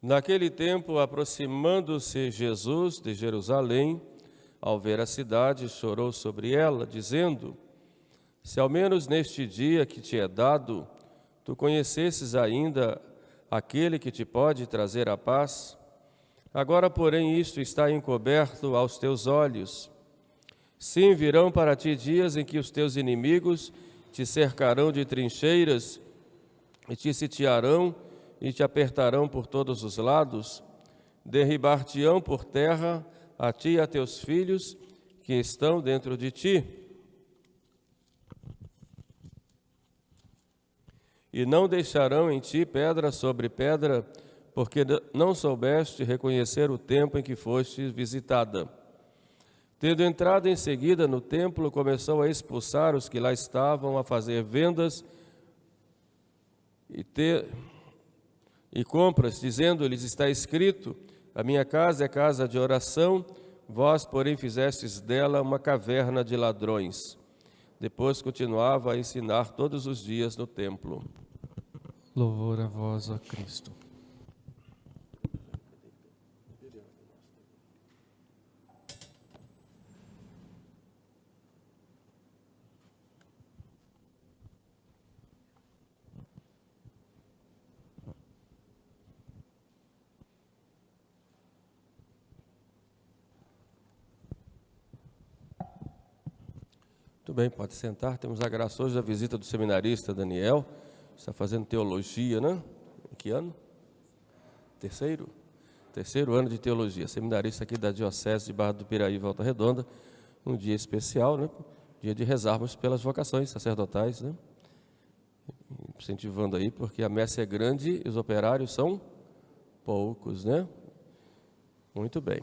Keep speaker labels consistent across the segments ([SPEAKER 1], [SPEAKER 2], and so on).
[SPEAKER 1] Naquele tempo, aproximando-se Jesus de Jerusalém, ao ver a cidade, chorou sobre ela, dizendo: se ao menos neste dia que te é dado, tu conhecesses ainda aquele que te pode trazer a paz, agora, porém, isto está encoberto aos teus olhos. Sim, virão para ti dias em que os teus inimigos te cercarão de trincheiras e te sitiarão e te apertarão por todos os lados, derribar-te-ão por terra a ti e a teus filhos que estão dentro de ti. E não deixarão em ti pedra sobre pedra, porque não soubeste reconhecer o tempo em que foste visitada. Tendo entrado em seguida no templo, começou a expulsar os que lá estavam, a fazer vendas e compras, dizendo-lhes: está escrito, a minha casa é casa de oração, vós, porém, fizestes dela uma caverna de ladrões. Depois continuava a ensinar todos os dias no templo.
[SPEAKER 2] Louvor a vós, ó Cristo.
[SPEAKER 1] Muito bem, pode sentar. Temos a graça hoje da visita do seminarista Daniel. Está fazendo teologia, né? Em que ano? Terceiro ano de teologia. Seminarista aqui da Diocese de Barra do Piraí, Volta Redonda. Um dia especial, né? Dia de rezarmos pelas vocações sacerdotais, né? Incentivando aí, porque a messe é grande e os operários são poucos, né? Muito bem.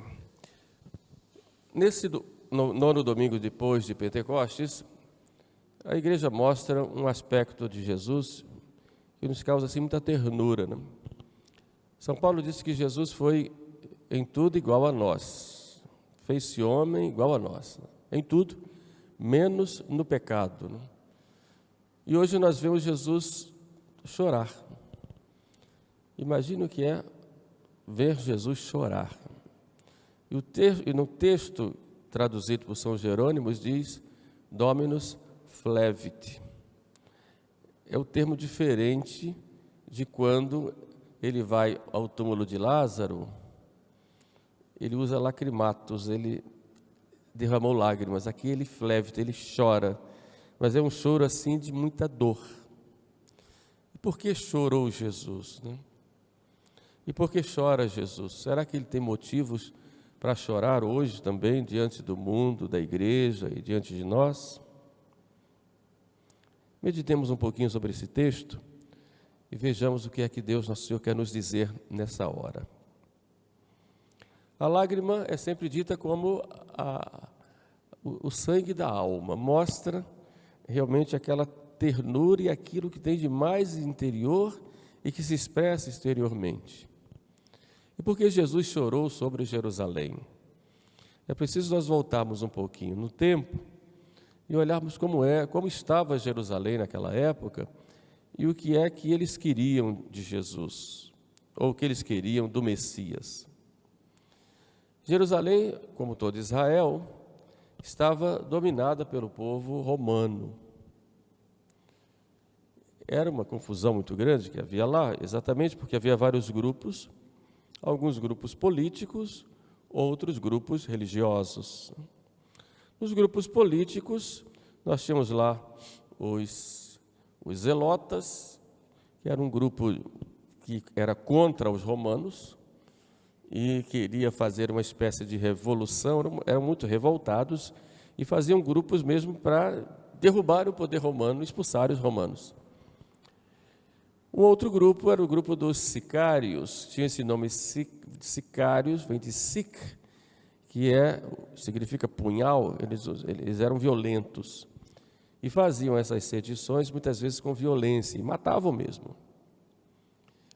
[SPEAKER 1] Nesse nono domingo depois de Pentecostes, a igreja mostra um aspecto de Jesus que nos causa assim muita ternura, né? São Paulo disse que Jesus foi em tudo igual a nós, fez-se homem igual a nós, em tudo, menos no pecado, né? E hoje nós vemos Jesus chorar. Imagina o que é ver Jesus chorar. E no texto traduzido por São Jerônimo diz: Dominus flevit. É o termo diferente de quando ele vai ao túmulo de Lázaro, ele usa lacrimatos, ele derramou lágrimas. Aqui ele flevit, ele chora, mas é um choro assim de muita dor. E por que chorou Jesus, né? E por que chora Jesus? Será que ele tem motivos para chorar hoje também, diante do mundo, da igreja e diante de nós? Meditemos um pouquinho sobre esse texto e vejamos o que é que Deus, nosso Senhor, quer nos dizer nessa hora. A lágrima é sempre dita como o sangue da alma, mostra realmente aquela ternura e aquilo que tem de mais interior e que se expressa exteriormente. E por que Jesus chorou sobre Jerusalém? É preciso nós voltarmos um pouquinho no tempo e olharmos como estava Jerusalém naquela época e o que é que eles queriam de Jesus, ou o que eles queriam do Messias. Jerusalém, como todo Israel, estava dominada pelo povo romano. Era uma confusão muito grande que havia lá, exatamente porque havia vários grupos, alguns grupos políticos, outros grupos religiosos. Nos grupos políticos, nós tínhamos lá os zelotas, que era um grupo que era contra os romanos e queria fazer uma espécie de revolução, eram muito revoltados e faziam grupos mesmo para derrubar o poder romano, expulsar os romanos. Um outro grupo era o grupo dos sicários, tinha esse nome sicários, vem de sic, que significa punhal. Eles eram violentos e faziam essas sedições muitas vezes com violência e matavam mesmo.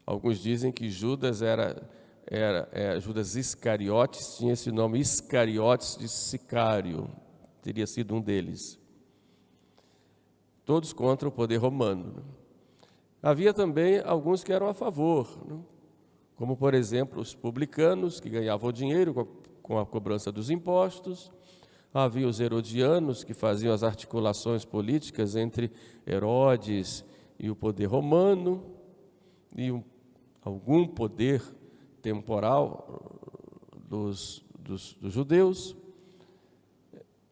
[SPEAKER 1] Alguns dizem que Judas Judas Iscariotes, tinha esse nome Iscariotes de sicário, teria sido um deles. Todos contra o poder romano. Havia também alguns que eram a favor, como, por exemplo, os publicanos, que ganhavam dinheiro com a cobrança dos impostos. Havia os herodianos, que faziam as articulações políticas entre Herodes e o poder romano, e algum poder temporal dos judeus.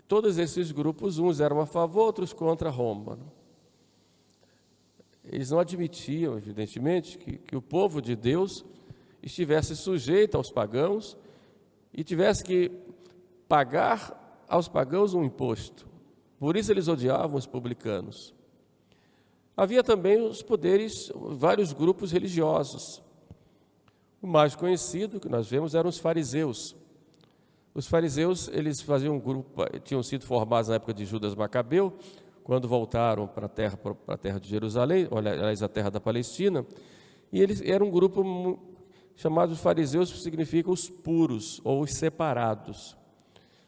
[SPEAKER 1] Todos esses grupos, uns eram a favor, outros contra Roma. Eles não admitiam, evidentemente, que o povo de Deus estivesse sujeito aos pagãos e tivesse que pagar aos pagãos um imposto. Por isso eles odiavam os publicanos. Havia também os poderes, vários grupos religiosos. O mais conhecido que nós vemos eram os fariseus. Os fariseus, eles faziam um grupo, tinham sido formados na época de Judas Macabeu, quando voltaram para a terra de Jerusalém, aliás, a terra da Palestina, e eles eram um grupo chamado de fariseus, que significa os puros ou os separados.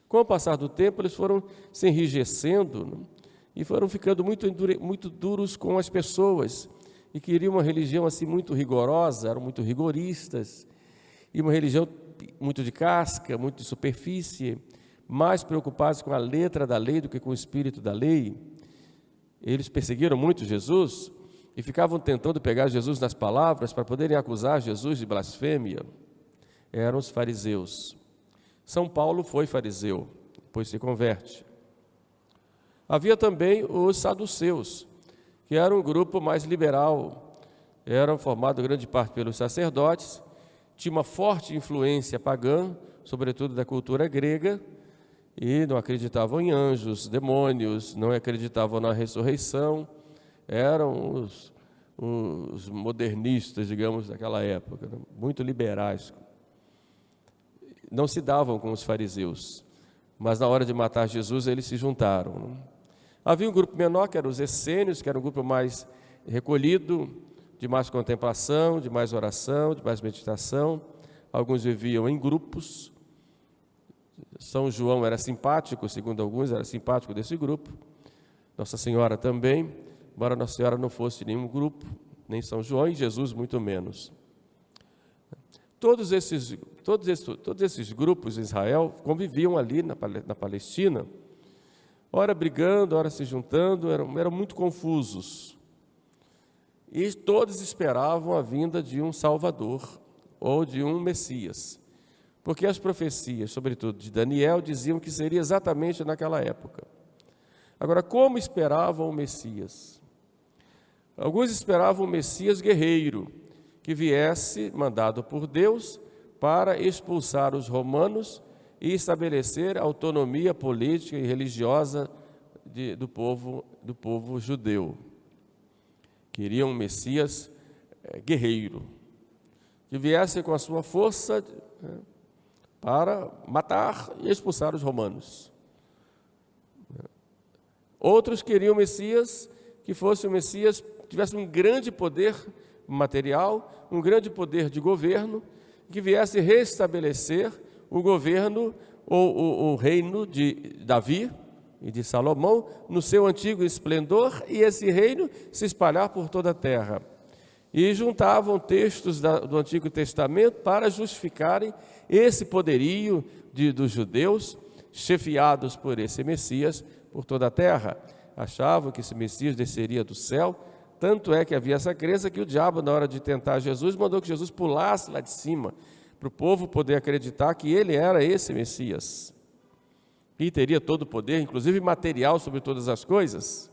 [SPEAKER 1] Com o passar do tempo, eles foram se enrijecendo e foram ficando muito duros com as pessoas e queriam uma religião assim muito rigorosa, eram muito rigoristas, e uma religião muito de casca, muito de superfície, mais preocupados com a letra da lei do que com o espírito da lei. Eles perseguiram muito Jesus e ficavam tentando pegar Jesus nas palavras para poderem acusar Jesus de blasfêmia. Eram os fariseus. São Paulo foi fariseu, depois se converte. Havia também os saduceus, que eram um grupo mais liberal, eram formados grande parte pelos sacerdotes, tinha uma forte influência pagã, sobretudo da cultura grega, e não acreditavam em anjos, demônios, não acreditavam na ressurreição, eram os modernistas, digamos, daquela época, né? Muito liberais. Não se davam com os fariseus, mas na hora de matar Jesus eles se juntaram, né? Havia um grupo menor, que eram os essênios, que era um grupo mais recolhido, de mais contemplação, de mais oração, de mais meditação. Alguns viviam em grupos. São João era simpático, segundo alguns, era simpático desse grupo. Nossa Senhora também, embora Nossa Senhora não fosse nenhum grupo, nem São João, e Jesus muito menos. Todos esses grupos em Israel conviviam ali na Palestina, ora brigando, ora se juntando, eram muito confusos. E todos esperavam a vinda de um Salvador ou de um Messias, porque as profecias, sobretudo de Daniel, diziam que seria exatamente naquela época. Agora, como esperavam o Messias? Alguns esperavam o Messias guerreiro, que viesse, mandado por Deus, para expulsar os romanos e estabelecer a autonomia política e religiosa do povo judeu. Queriam um Messias guerreiro, que viesse com a sua força para matar e expulsar os romanos. Outros queriam um Messias que fosse um Messias que tivesse um grande poder material, um grande poder de governo, que viesse restabelecer o governo ou o reino de Davi e de Salomão no seu antigo esplendor, e esse reino se espalhar por toda a terra. E juntavam textos do Antigo Testamento para justificarem esse poderio dos judeus, chefiados por esse Messias por toda a terra. Achavam que esse Messias desceria do céu, tanto é que havia essa crença que o diabo, na hora de tentar Jesus, mandou que Jesus pulasse lá de cima, para o povo poder acreditar que ele era esse Messias. E teria todo o poder, inclusive material, sobre todas as coisas.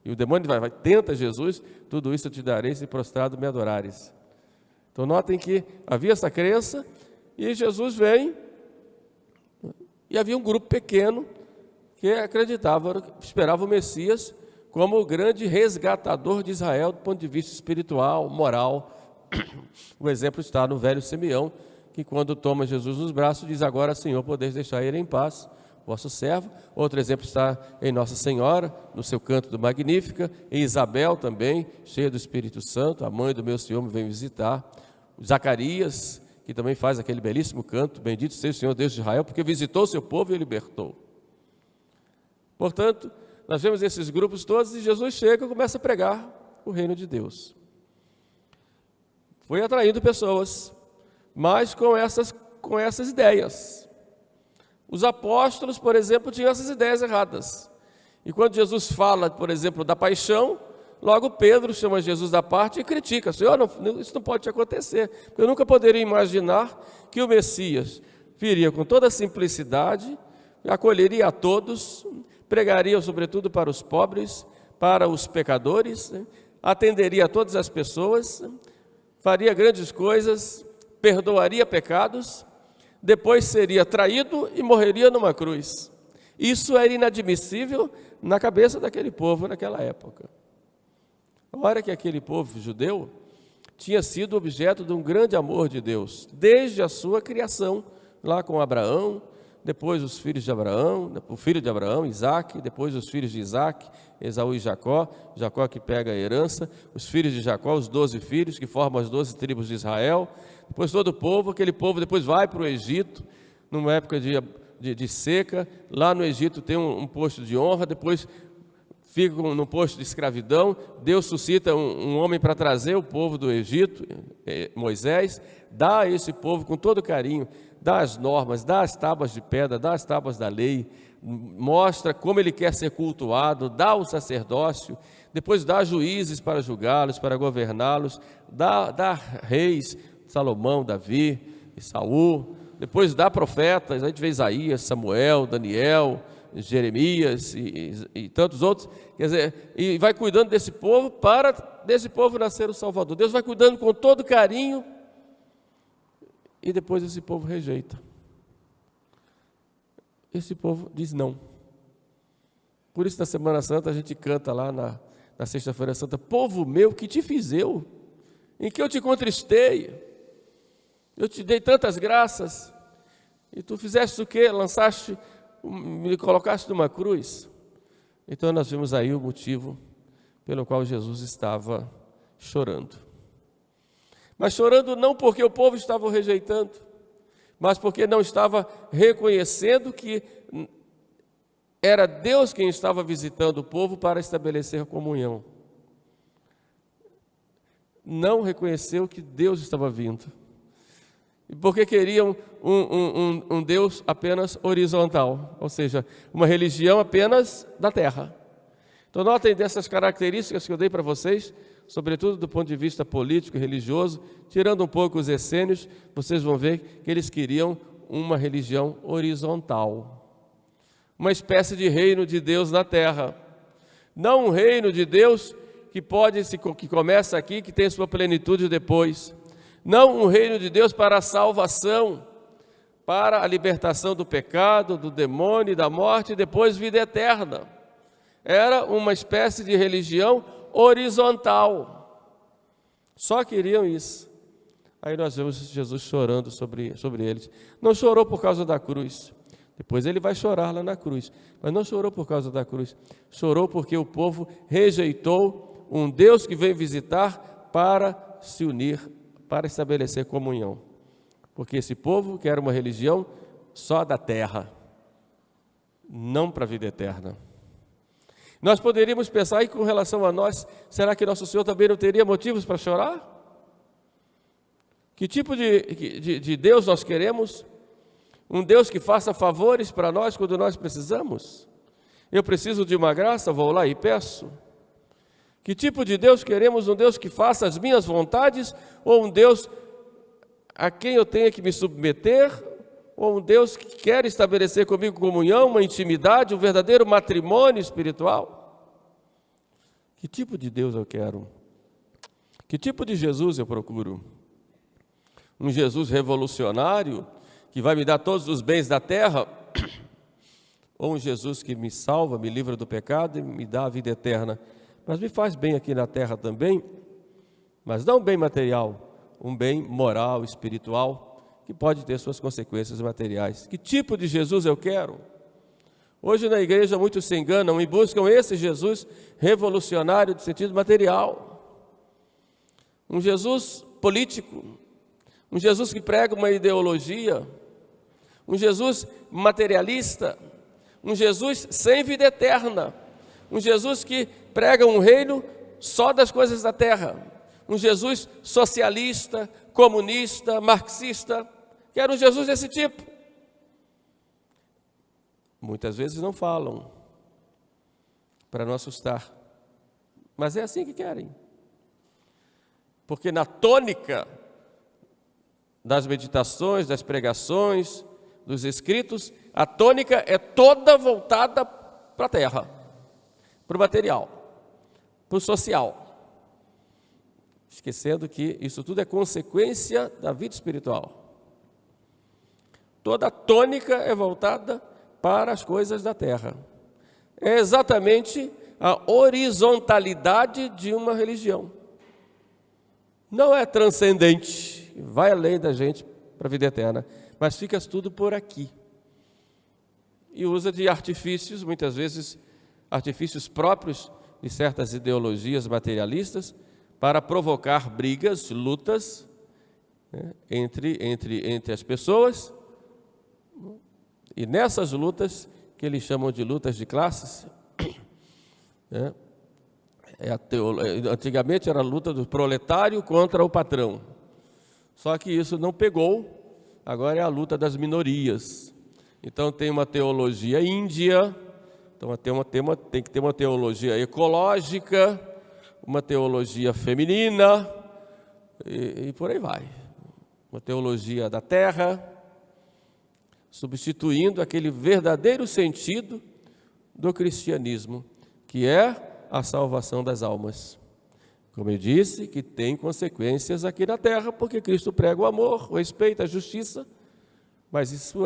[SPEAKER 1] E o demônio tenta Jesus, tudo isso eu te darei se prostrado me adorares. Então notem que havia essa crença, e Jesus vem, e havia um grupo pequeno que acreditava, esperava o Messias como o grande resgatador de Israel do ponto de vista espiritual, moral. O exemplo está no velho Simeão, que quando toma Jesus nos braços, diz: agora, Senhor, podeis deixar ele em paz, vosso servo. Outro exemplo está em Nossa Senhora, no seu canto do Magnífica, em Isabel também, cheia do Espírito Santo, a mãe do meu Senhor me vem visitar. Zacarias, que também faz aquele belíssimo canto: bendito seja o Senhor Deus de Israel, porque visitou o seu povo e o libertou. Portanto, nós vemos esses grupos todos, e Jesus chega e começa a pregar o reino de Deus. Foi atraindo pessoas, mas com essas ideias. Os apóstolos, por exemplo, tinham essas ideias erradas. E quando Jesus fala, por exemplo, da paixão, logo Pedro chama Jesus da parte e critica: Senhor, isso não pode acontecer. Eu nunca poderia imaginar que o Messias viria com toda a simplicidade, acolheria a todos, pregaria sobretudo para os pobres, para os pecadores, atenderia a todas as pessoas, faria grandes coisas, perdoaria pecados, depois seria traído e morreria numa cruz. Isso era inadmissível na cabeça daquele povo naquela época. Ora que aquele povo judeu tinha sido objeto de um grande amor de Deus, desde a sua criação, lá com Abraão, depois os filhos de Abraão, o filho de Abraão, Isaque, depois os filhos de Isaque, Esaú e Jacó, Jacó que pega a herança, os filhos de Jacó, os 12 filhos que formam as 12 tribos de Israel, depois todo o povo, aquele povo depois vai para o Egito, numa época de seca, lá no Egito tem um posto de honra, depois fica no posto de escravidão, Deus suscita um homem para trazer o povo do Egito, Moisés, dá a esse povo com todo carinho, dá as normas, dá as tábuas de pedra, dá as tábuas da lei, mostra como ele quer ser cultuado, dá o sacerdócio, depois dá juízes para julgá-los, para governá-los, dá reis, Salomão, Davi e Saul, depois dá profetas, a gente vê Isaías, Samuel, Daniel, Jeremias e tantos outros, quer dizer, e vai cuidando desse povo para desse povo nascer o Salvador. Deus vai cuidando com todo carinho e depois esse povo rejeita. Esse povo diz não. Por isso na Semana Santa a gente canta lá na Sexta-feira Santa: povo meu, que te fiz eu? Em que eu te contristei? Eu te dei tantas graças e tu fizeste o quê? Me colocaste numa cruz. Então nós vimos aí o motivo pelo qual Jesus estava chorando. Mas chorando não porque o povo estava o rejeitando, mas porque não estava reconhecendo que era Deus quem estava visitando o povo para estabelecer comunhão. Não reconheceu que Deus estava vindo. E porque queriam um Deus apenas horizontal, ou seja, uma religião apenas da terra. Então notem dessas características que eu dei para vocês, sobretudo do ponto de vista político e religioso, tirando um pouco os essênios, vocês vão ver que eles queriam uma religião horizontal, uma espécie de reino de Deus na terra, não um reino de Deus que começa aqui, que tem sua plenitude depois. Não um reino de Deus para a salvação, para a libertação do pecado, do demônio e da morte, e depois vida eterna. Era uma espécie de religião horizontal. Só queriam isso. Aí nós vemos Jesus chorando sobre eles. Não chorou por causa da cruz. Depois ele vai chorar lá na cruz. Mas não chorou por causa da cruz. Chorou porque o povo rejeitou um Deus que veio visitar para se unir, para estabelecer comunhão, porque esse povo quer uma religião só da terra, não para a vida eterna. Nós poderíamos pensar aí com relação a nós, será que nosso Senhor também não teria motivos para chorar? Que tipo de Deus nós queremos? Um Deus que faça favores para nós quando nós precisamos? Eu preciso de uma graça, vou lá e peço. Que tipo de Deus queremos? Um Deus que faça as minhas vontades, ou um Deus a quem eu tenha que me submeter, ou um Deus que quer estabelecer comigo comunhão, uma intimidade, um verdadeiro matrimônio espiritual? Que tipo de Deus eu quero? Que tipo de Jesus eu procuro? Um Jesus revolucionário, que vai me dar todos os bens da terra, ou um Jesus que me salva, me livra do pecado e me dá a vida eterna? Mas me faz bem aqui na terra também, mas não um bem material, um bem moral, espiritual, que pode ter suas consequências materiais. Que tipo de Jesus eu quero? Hoje na igreja muitos se enganam e buscam esse Jesus revolucionário de sentido material. Um Jesus político, um Jesus que prega uma ideologia, um Jesus materialista, um Jesus sem vida eterna, um Jesus que prega um reino só das coisas da terra, um Jesus socialista, comunista, marxista. Quero um Jesus desse tipo. Muitas vezes não falam, para não assustar, mas é assim que querem. Porque na tônica das meditações, das pregações, dos escritos, a tônica é toda voltada para a terra, para o material, para o social. Esquecendo que isso tudo é consequência da vida espiritual. Toda a tônica é voltada para as coisas da terra. É exatamente a horizontalidade de uma religião. Não é transcendente, vai além da gente para a vida eterna, mas fica tudo por aqui. E usa de artifícios, muitas vezes artifícios próprios de certas ideologias materialistas, para provocar brigas, lutas, né, entre as pessoas. E nessas lutas, que eles chamam de lutas de classes, né, antigamente era a luta do proletário contra o patrão. Só que isso não pegou, agora é a luta das minorias. Então tem uma teologia índia, então tem que ter uma teologia ecológica, uma teologia feminina, e por aí vai. Uma teologia da terra, substituindo aquele verdadeiro sentido do cristianismo, que é a salvação das almas. Como eu disse, que tem consequências aqui na terra, porque Cristo prega o amor, o respeito, a justiça, mas isso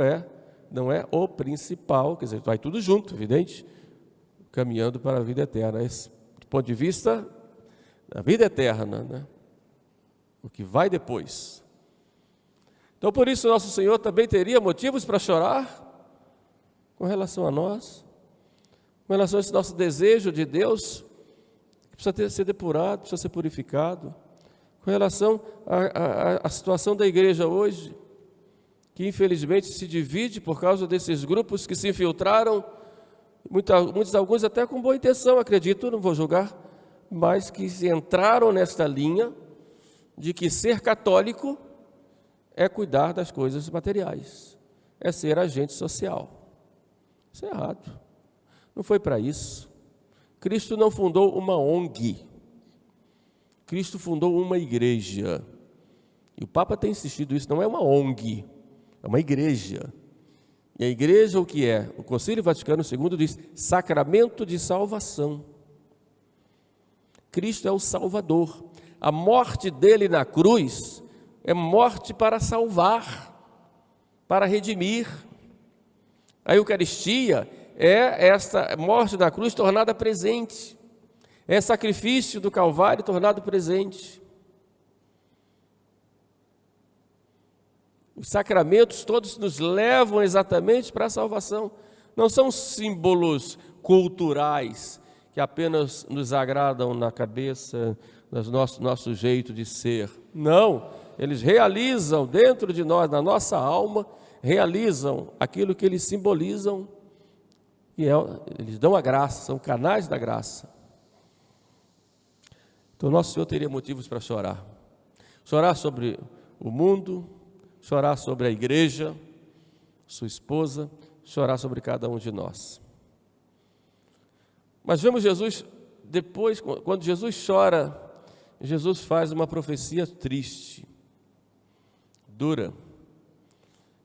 [SPEAKER 1] não é o principal, quer dizer, vai tudo junto, evidente, caminhando para a vida eterna. Esse, do ponto de vista da vida eterna, né? O que vai depois. Então, por isso, nosso Senhor também teria motivos para chorar com relação a nós, com relação a esse nosso desejo de Deus, que precisa ser depurado, precisa ser purificado, com relação à situação da igreja hoje, que infelizmente se divide por causa desses grupos que se infiltraram, alguns até com boa intenção, acredito, não vou julgar, mas que entraram nesta linha de que ser católico é cuidar das coisas materiais, é ser agente social. Isso é errado. Não foi para isso. Cristo não fundou uma ONG. Cristo fundou uma igreja. E o Papa tem insistido isso, não é uma ONG, é uma igreja. E a igreja o que é? O Concílio Vaticano II diz sacramento de salvação. Cristo é o Salvador. A morte dele na cruz é morte para salvar, para redimir. A Eucaristia é esta morte na cruz tornada presente, é sacrifício do Calvário tornado presente. Os sacramentos todos nos levam exatamente para a salvação, não são símbolos culturais que apenas nos agradam na cabeça, no nosso jeito de ser. Não, eles realizam dentro de nós, na nossa alma, realizam aquilo que eles simbolizam, e eles dão a graça, são canais da graça. Então, nosso Senhor teria motivos para chorar. Chorar sobre o mundo, chorar sobre a igreja, sua esposa, chorar sobre cada um de nós. Mas vemos Jesus, depois, quando Jesus chora, Jesus faz uma profecia triste, dura,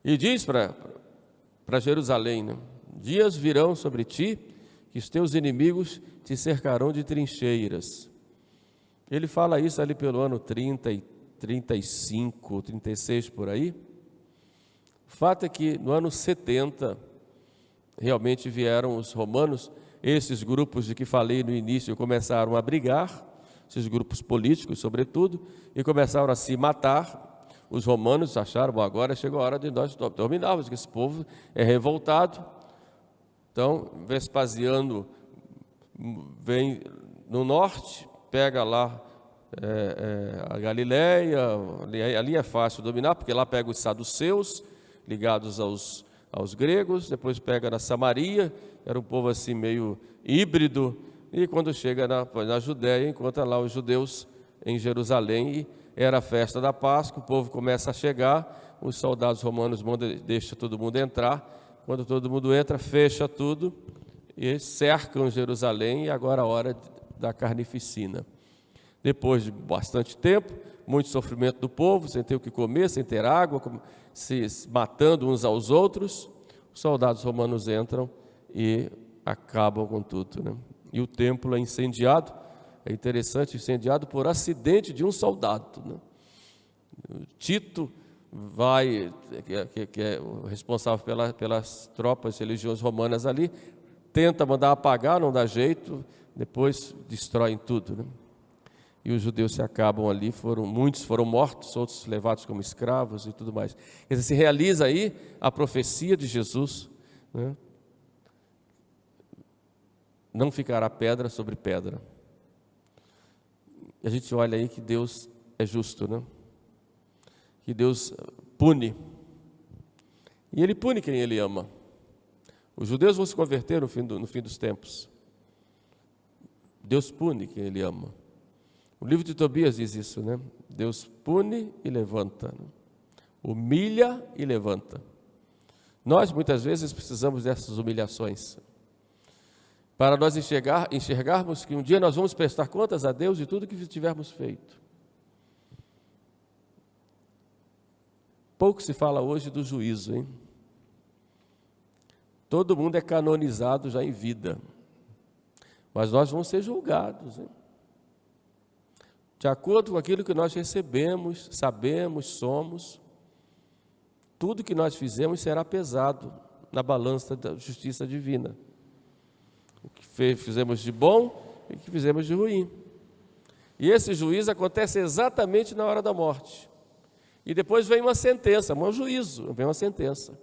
[SPEAKER 1] e diz para Jerusalém, né? Dias virão sobre ti, que os teus inimigos te cercarão de trincheiras. Ele fala isso ali pelo ano 30, 35, 36 por aí. O fato é que no ano 70, realmente vieram os romanos, esses grupos de que falei no início começaram a brigar, esses grupos políticos sobretudo, e começaram a se matar. Os romanos acharam, bom, agora chegou a hora de nós dominarmos, que esse povo é revoltado. Então, Vespasiano vem no norte, pega lá a Galileia, ali é fácil dominar, porque lá pega os saduceus, ligados aos gregos, depois pega na Samaria, era um povo assim meio híbrido, e quando chega na Judéia, encontra lá os judeus em Jerusalém, e era a festa da Páscoa, o povo começa a chegar, os soldados romanos deixam todo mundo entrar, quando todo mundo entra, fecha tudo, e eles cercam Jerusalém, e agora a hora da carnificina. Depois de bastante tempo, muito sofrimento do povo, sem ter o que comer, sem ter água, se matando uns aos outros, os soldados romanos entram e acabam com tudo, né? E o templo é incendiado, é interessante, incendiado por acidente de um soldado, né? Tito vai, que é o responsável pelas tropas religiosas romanas ali, tenta mandar apagar, não dá jeito, depois destroem tudo, né? E os judeus se acabam ali, muitos foram mortos, outros levados como escravos e tudo mais. Quer dizer, se realiza aí a profecia de Jesus, né? Não ficará pedra sobre pedra. E a gente olha aí que Deus é justo, né? Que Deus pune. E Ele pune quem Ele ama. Os judeus vão se converter no fim dos tempos. Deus pune quem Ele ama. O livro de Tobias diz isso, né? Deus pune e levanta, né? Humilha e levanta. Nós, muitas vezes, precisamos dessas humilhações, para nós enxergarmos que um dia nós vamos prestar contas a Deus de tudo que tivermos feito. Pouco se fala hoje do juízo, hein? Todo mundo é canonizado já em vida, mas nós vamos ser julgados, hein? De acordo com aquilo que nós recebemos, sabemos, somos, tudo que nós fizemos será pesado na balança da justiça divina. O que fizemos de bom e o que fizemos de ruim. E esse juízo acontece exatamente na hora da morte. E depois vem uma sentença, um juízo, vem uma sentença.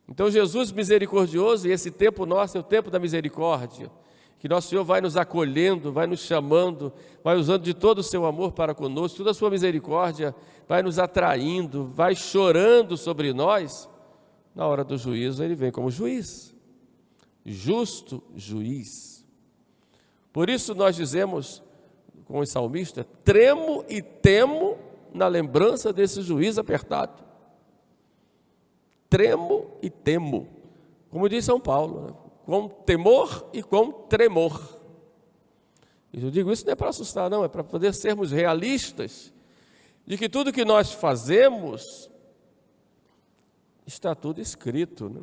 [SPEAKER 1] Então Jesus misericordioso, e esse tempo nosso é o tempo da misericórdia, que nosso Senhor vai nos acolhendo, vai nos chamando, vai usando de todo o seu amor para conosco, toda a sua misericórdia vai nos atraindo, vai chorando sobre nós. Na hora do juízo Ele vem como juiz, justo juiz. Por isso nós dizemos com o salmista: tremo e temo na lembrança desse juiz apertado. Tremo e temo, como diz São Paulo, né? Com temor e com tremor. E eu digo isso não é para assustar, não, é para poder sermos realistas de que tudo que nós fazemos está tudo escrito, né?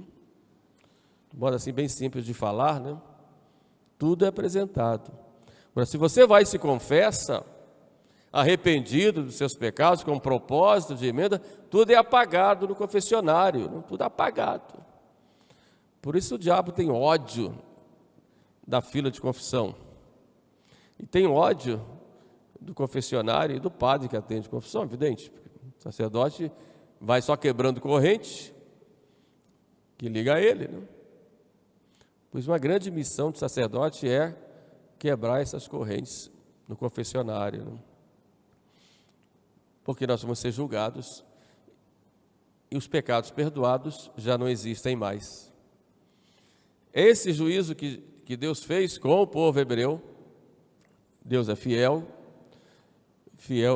[SPEAKER 1] De modo assim bem simples de falar, né? Tudo é apresentado. Agora, se você vai e se confessa, arrependido dos seus pecados, com propósito de emenda, tudo é apagado no confessionário, né? Tudo é apagado. Por isso o diabo tem ódio da fila de confissão. E tem ódio do confessionário e do padre que atende confissão, evidente. O sacerdote vai só quebrando corrente que liga a ele, né? Pois uma grande missão do sacerdote é quebrar essas correntes no confessionário, né? Porque nós vamos ser julgados e os pecados perdoados já não existem mais. Esse juízo que Deus fez com o povo hebreu, Deus é fiel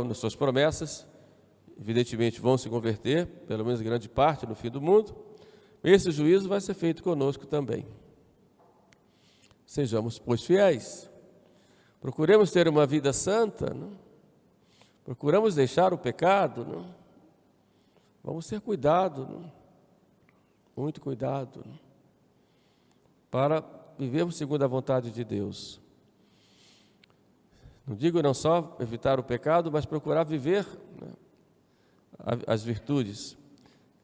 [SPEAKER 1] nas suas promessas, evidentemente vão se converter, pelo menos grande parte no fim do mundo. Esse juízo vai ser feito conosco também. Sejamos, pois, fiéis. Procuremos ter uma vida santa, não? Procuramos deixar o pecado, não? Vamos ter cuidado, não? Muito cuidado, não? Para vivermos segundo a vontade de Deus. Não digo não só evitar o pecado, mas procurar viver, né, as virtudes.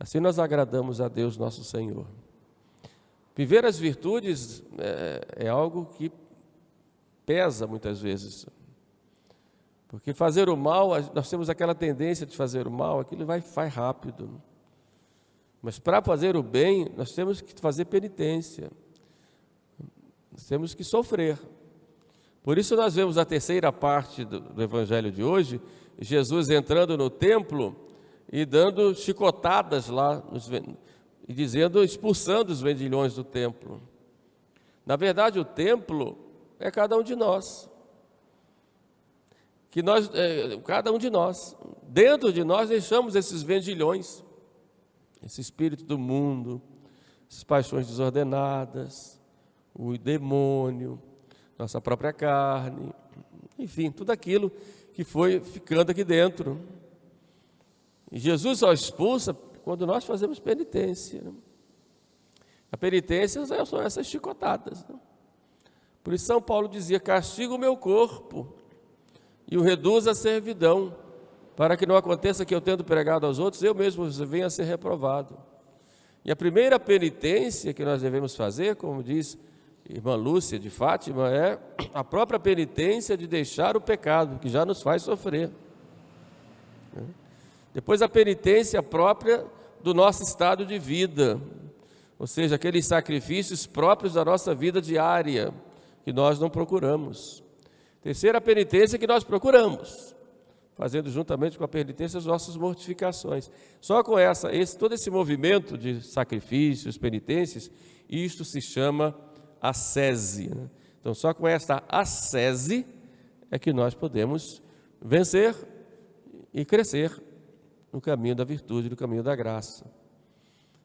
[SPEAKER 1] Assim nós agradamos a Deus nosso Senhor. Viver as virtudes é algo que pesa muitas vezes. Porque fazer o mal, nós temos aquela tendência de fazer o mal, aquilo vai rápido. Mas para fazer o bem, nós temos que fazer penitência. Nós temos que sofrer. Por isso nós vemos a terceira parte do Evangelho de hoje, Jesus entrando no templo e dando chicotadas lá, e expulsando os vendilhões do templo. Na verdade, o templo é cada um de nós. que nós, cada um de nós, dentro de nós deixamos esses vendilhões, esse espírito do mundo, essas paixões desordenadas, o demônio, nossa própria carne, enfim, tudo aquilo que foi ficando aqui dentro. E Jesus só expulsa quando nós fazemos penitência. A penitência são essas chicotadas. Por isso São Paulo dizia: castiga o meu corpo e o reduz à servidão, para que não aconteça que eu, tendo pregado aos outros, eu mesmo venha a ser reprovado. E a primeira penitência que nós devemos fazer, como diz irmã Lúcia de Fátima, é a própria penitência de deixar o pecado, que já nos faz sofrer. Depois a penitência própria do nosso estado de vida, ou seja, aqueles sacrifícios próprios da nossa vida diária, que nós não procuramos. Terceira penitência que nós procuramos, fazendo juntamente com a penitência as nossas mortificações. Só com todo esse movimento de sacrifícios, penitências, isto se chama ascese. Então, só com esta ascese é que nós podemos vencer e crescer no caminho da virtude, no caminho da graça.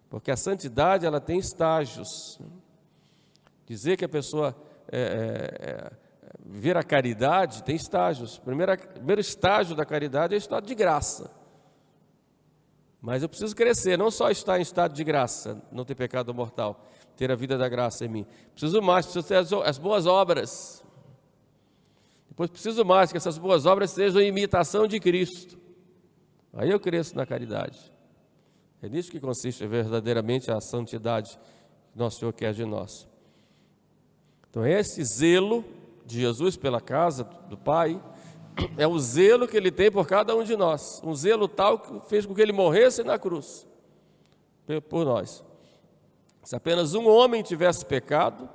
[SPEAKER 1] Porque a santidade, ela tem estágios. Dizer que a pessoa ver a caridade tem estágios. O primeiro estágio da caridade é o estado de graça. Mas eu preciso crescer, não só estar em estado de graça, não ter pecado mortal, ter a vida da graça em mim. Preciso ter as boas obras. Depois preciso mais que essas boas obras sejam imitação de Cristo. Aí eu cresço na caridade. É nisso que consiste verdadeiramente a santidade que nosso Senhor quer de nós. Então, esse zelo de Jesus pela casa do Pai é o zelo que Ele tem por cada um de nós. Um zelo tal que fez com que Ele morresse na cruz por nós. Se apenas um homem tivesse pecado,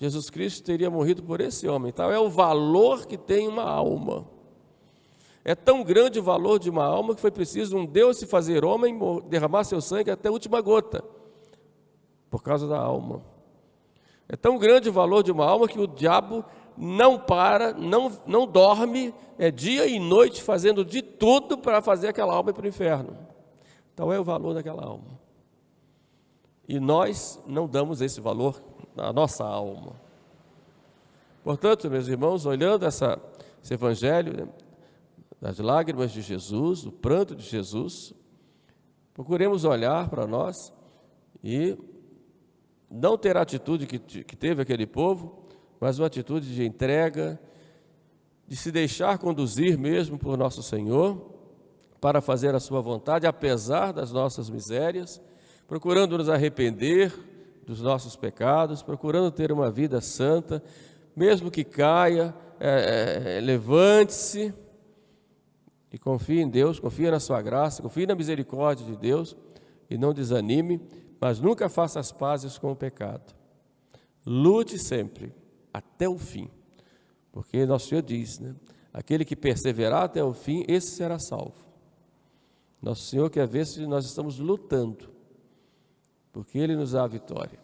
[SPEAKER 1] Jesus Cristo teria morrido por esse homem. Tal é o valor que tem uma alma. É tão grande o valor de uma alma que foi preciso um Deus se fazer homem, derramar seu sangue até a última gota, por causa da alma. É tão grande o valor de uma alma que o diabo não para, não dorme, dia e noite fazendo de tudo para fazer aquela alma ir para o inferno. Tal é o valor daquela alma. E nós não damos esse valor à nossa alma. Portanto, meus irmãos, olhando esse evangelho, das lágrimas de Jesus, o pranto de Jesus, procuremos olhar para nós e não ter a atitude que teve aquele povo, mas uma atitude de entrega, de se deixar conduzir mesmo por nosso Senhor, para fazer a sua vontade, apesar das nossas misérias, procurando nos arrepender dos nossos pecados, procurando ter uma vida santa, mesmo que caia, levante-se, e confie em Deus, confie na sua graça, confie na misericórdia de Deus e não desanime, mas nunca faça as pazes com o pecado. Lute sempre, até o fim, porque nosso Senhor diz, aquele que perseverar até o fim, esse será salvo. Nosso Senhor quer ver se nós estamos lutando, porque Ele nos dá a vitória.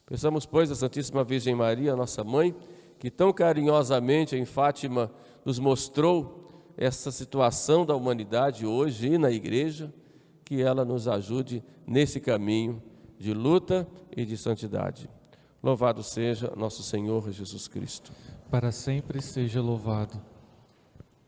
[SPEAKER 1] Pensamos, pois, a Santíssima Virgem Maria, nossa mãe, que tão carinhosamente em Fátima nos mostrou essa situação da humanidade hoje e na igreja, que ela nos ajude nesse caminho de luta e de santidade. Louvado seja nosso Senhor Jesus Cristo.
[SPEAKER 2] Para sempre seja louvado.